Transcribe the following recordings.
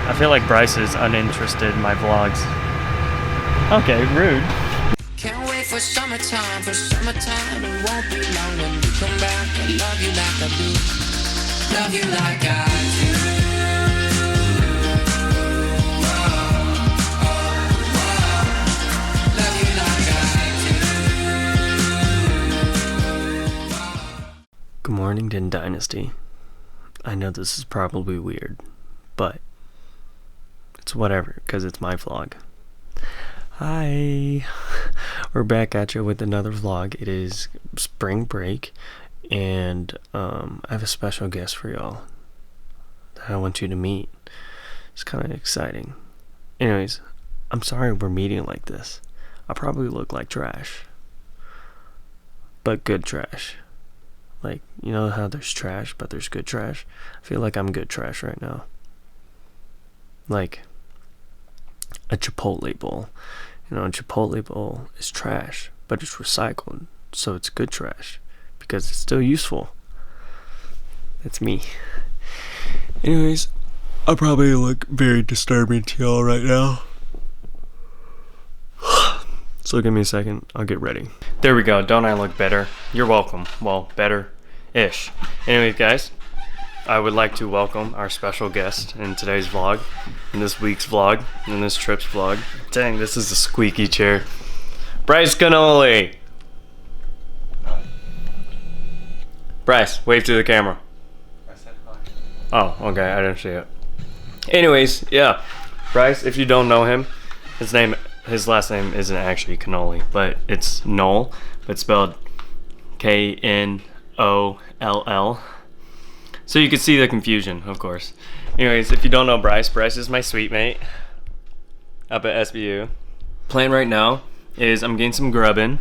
I feel like Bryce is uninterested in my vlogs. Okay, rude. Can't wait for summertime, it won't be long when you come back. I love you like I do, love you like I do. Love you like I do. Good morning, Din Dynasty. I know this is probably weird, but it's whatever, because it's my vlog. Hi, we're back at you with another vlog. It is spring break, and I have a special guest for y'all that I want you to meet. It's kind of exciting. Anyways, I'm sorry we're meeting like this. I probably look like trash, but good trash. Like, you know how there's trash, but there's good trash? I feel like I'm good trash right now. Like a Chipotle bowl. You know, a Chipotle bowl is trash, but it's recycled, so it's good trash because it's still useful. That's me. Anyways, I probably look very disturbing to y'all right now. So give me a second, I'll get ready. There we go, don't I look better? You're welcome. Well, better-ish. Anyways, guys, I would like to welcome our special guest in today's vlog, in this week's vlog, in this trip's vlog. Dang, this is a squeaky chair. Bryce Cannoli! Bryce, wave to the camera. I said hi. Oh, okay, I didn't see it. Anyways, yeah, Bryce, if you don't know him, his last name isn't actually Cannoli, but it's Knoll, but spelled K-N-O-L-L. So you can see the confusion, of course. Anyways, if you don't know Bryce is my suite mate up at SBU. Plan right now is I'm getting some grub in,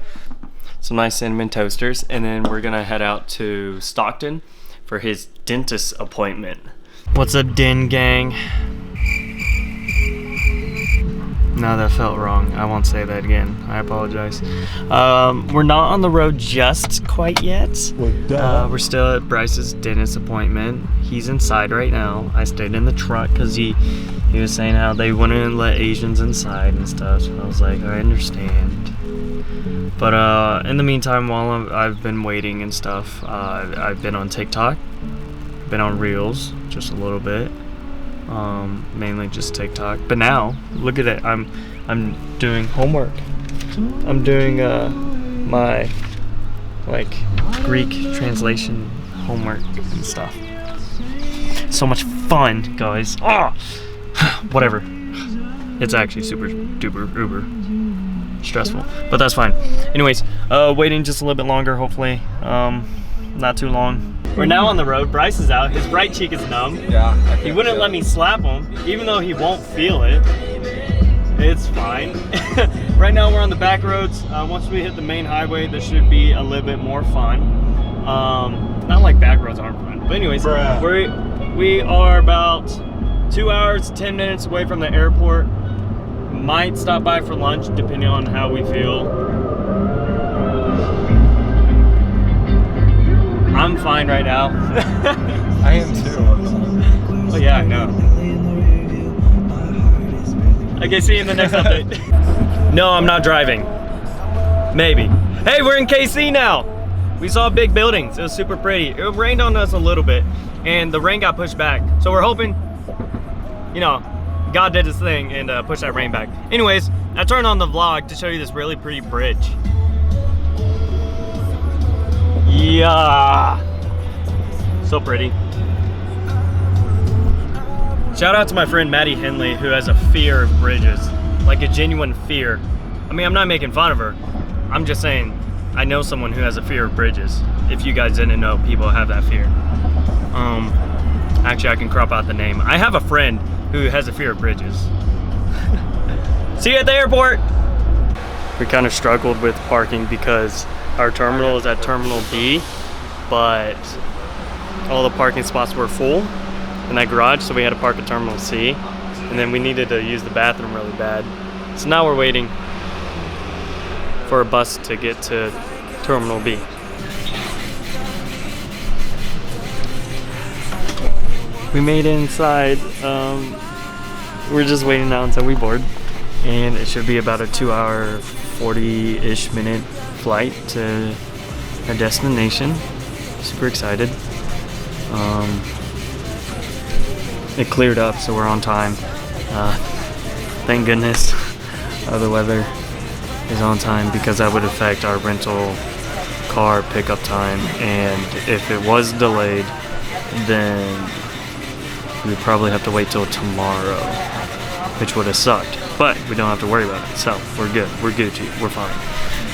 some nice cinnamon toasters, and then we're gonna head out to Stockton for his dentist appointment. What's up, Din gang? No, that felt wrong. I won't say that again. I apologize. We're not on the road just quite yet. We're still at Bryce's dentist appointment. He's inside right now. I stayed in the truck because he was saying how they wouldn't let Asians inside and stuff. So I was like, I understand. But in the meantime, while I've been waiting and stuff, I've been on TikTok, been on Reels just a little bit. Mainly just TikTok, but now look at it, I'm doing homework. I'm doing my like Greek translation homework and stuff. So much fun, guys. Whatever, it's actually super duper uber stressful, but that's fine. Anyways, waiting just a little bit longer, hopefully not too long. We're now on the road. Bryce is out. His right cheek is numb. Yeah. He wouldn't let me slap him, even though he won't feel it. It's fine. Right now we're on the back roads. Once we hit the main highway, this should be a little bit more fun. Not like back roads aren't fun, but anyways, we are about 2 hours, 10 minutes away from the airport. Might stop by for lunch, depending on how we feel. I'm fine right now. I am too. Oh yeah, I know. Okay, see you in the next update. No, I'm not driving. Maybe. Hey, we're in KC now. We saw big buildings. It was super pretty. It rained on us a little bit, and the rain got pushed back. So we're hoping, you know, God did his thing and pushed that rain back. Anyways, I turned on the vlog to show you this really pretty bridge. Yeah, so pretty. Shout out to my friend Maddie Henley, who has a fear of bridges, like a genuine fear. I mean, I'm not making fun of her. I'm just saying I know someone who has a fear of bridges. If you guys didn't know, people have that fear. Actually, I can crop out the name. I have a friend who has a fear of bridges. See you at the airport. We kind of struggled with parking because our terminal is at Terminal B, but all the parking spots were full in that garage, so we had to park at Terminal C, and then we needed to use the bathroom really bad. So now we're waiting for a bus to get to Terminal B. We made it inside. we're just waiting out until we board, and it should be about a 2-hour 40-ish minute flight to our destination. Super excited. It cleared up, so we're on time. Thank goodness the weather is on time, because that would affect our rental car pickup time, and if it was delayed, then we'd probably have to wait till tomorrow, which would have sucked. But we don't have to worry about it, so we're good. We're Gucci. We're fine.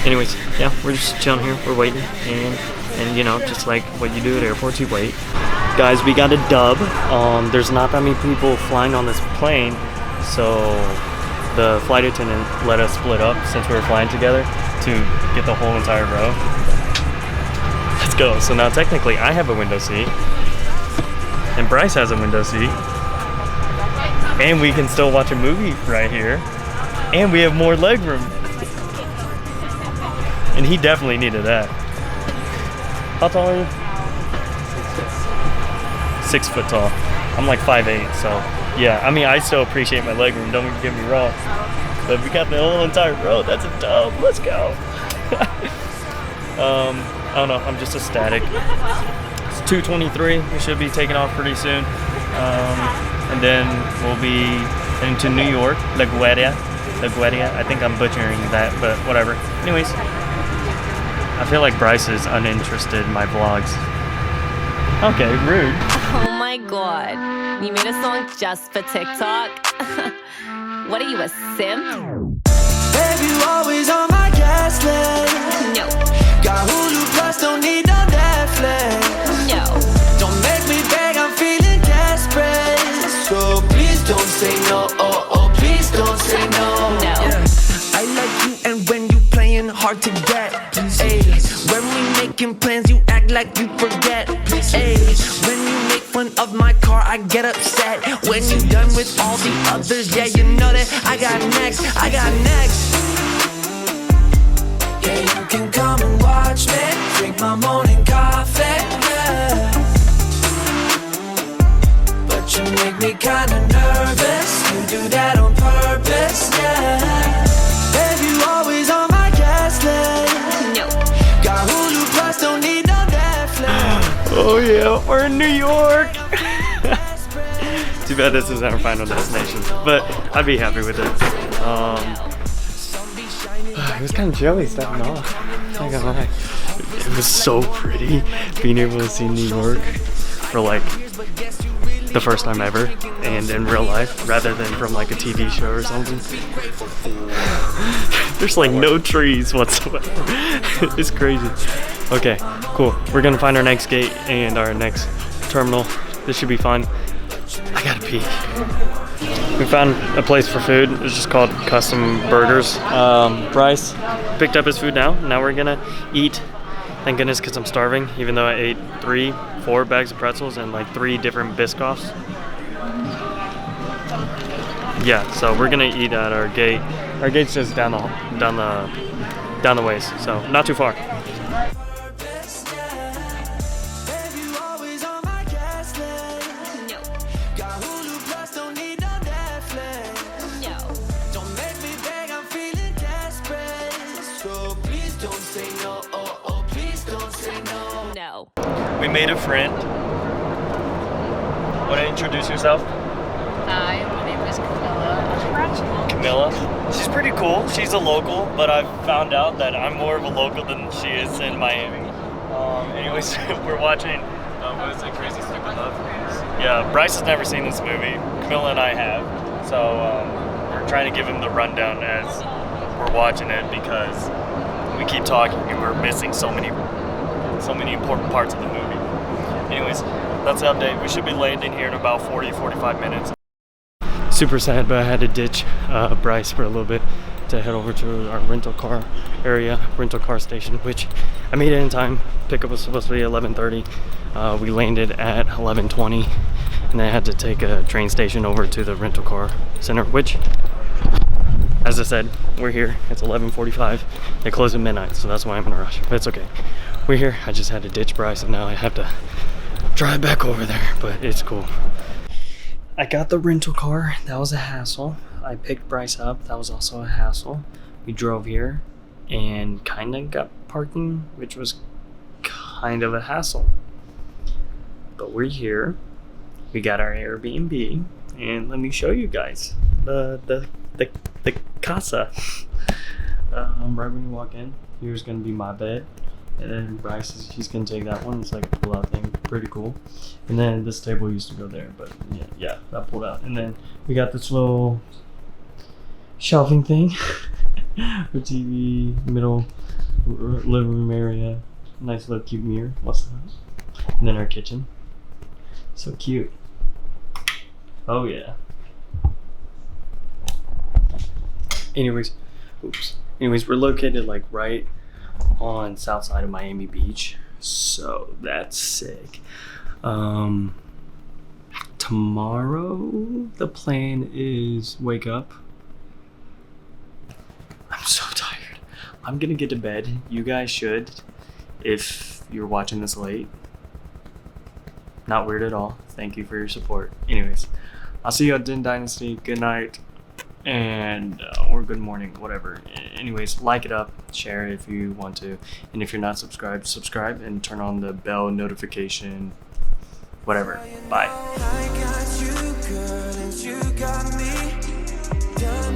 Anyways, yeah, we're just chilling here. We're waiting, and you know, just like what you do at airports, you wait. Guys, we got a dub. There's not that many people flying on this plane, so the flight attendant let us split up since we were flying together to get the whole entire row. Let's go. So now technically I have a window seat, and Bryce has a window seat, and we can still watch a movie right here, and we have more leg room. And he definitely needed that. How tall are you? 6 foot tall. I'm like 5'8", so yeah, I mean, I still appreciate my leg room, don't get me wrong, but we got the whole entire row. That's a dub. Let's go. I don't know, I'm just ecstatic. It's 2:23. We should be taking off pretty soon, and then we'll be heading to New York, LaGuardia. I think I'm butchering that, but whatever. Anyways, I feel like Bryce is uninterested in my vlogs. Okay, rude. Oh my god, you made a song just for TikTok? What are you, a simp? Baby, you always on my gas list. No. Got Hulu Plus, don't need no Netflix. No. Don't make me beg, I'm feeling desperate. So please don't say no, oh, please don't say no. No. I like you, and when you playing hard to get. Ay, when we making plans, you act like you forget. Ay, when you make fun of my car, I get upset. When you done with all the others, yeah, you know that I got next. Yeah, you can come and watch me drink my morning coffee, yeah. But you make me kinda nervous. You do that on purpose, yeah. Baby, you always on my guest list. No. Got Hulu Plus, don't need no Netflix. Oh yeah, we're in New York. Too bad this is our final destination, but I'd be happy with it. It was kind of chilly starting off. Not gonna lie. It was so pretty being able to see New York for like the first time ever, and in real life, rather than from like a TV show or something. There's like no trees whatsoever. It's crazy. Okay, cool. We're gonna find our next gate and our next terminal. This should be fun. I gotta pee. We found a place for food. It's just called Custom Burgers. Bryce picked up his food now. Now we're gonna eat. Thank goodness, because I'm starving, even though I ate 4 bags of pretzels and like 3 different Biscoffs. Yeah, so we're gonna eat at our gate. Our gate's just down the ways, so not too far. We made a friend. Want to introduce yourself? Hi, my name is Camilla. Camilla? She's pretty cool. She's a local, but I've found out that I'm more of a local than she is in Miami. Anyways, we're watching, what is it, Crazy Stupid Love? Yeah, Bryce has never seen this movie. Camilla and I have. So we're trying to give him the rundown as we're watching it, because we keep talking and we're missing so many important parts of the movie. Anyways, that's the update. We should be landing here in about 40-45 minutes. Super sad, but I had to ditch Bryce for a little bit to head over to our rental car station, which I made it in time. Pickup was supposed to be 11:30. We landed at 11:20, and then I had to take a train station over to the rental car center, which, as I said, we're here. It's 11:45. They close at midnight, so that's why I'm in a rush. But it's okay. We're here. I just had to ditch Bryce, and now I have to drive back over there, but it's cool. I got the rental car. That was a hassle. I picked Bryce up. That was also a hassle. We drove here and kind of got parking, which was kind of a hassle. But we're here. We got our Airbnb, and let me show you guys the casa. Right when you walk in, here's gonna be my bed, and then Bryce she's gonna take that one. It's like a pull-out thing, pretty cool. And then this table used to go there, but yeah, that pulled out. And then we got this little shelving thing for TV, middle living room area, nice little cute mirror. What's that? And then our kitchen, so cute. Oh yeah. Anyways, we're located like right on south side of Miami Beach, so that's sick. Tomorrow the plan is wake up. I'm so tired. I'm gonna get to bed. You guys should, if you're watching this late. Not weird at all. Thank you for your support. Anyways, I'll see you at Din Dynasty. Good night. And or good morning, whatever. Anyways, like it up, share it if you want to, and if you're not subscribed, subscribe and turn on the bell notification, whatever. Bye. I got you good and you got me.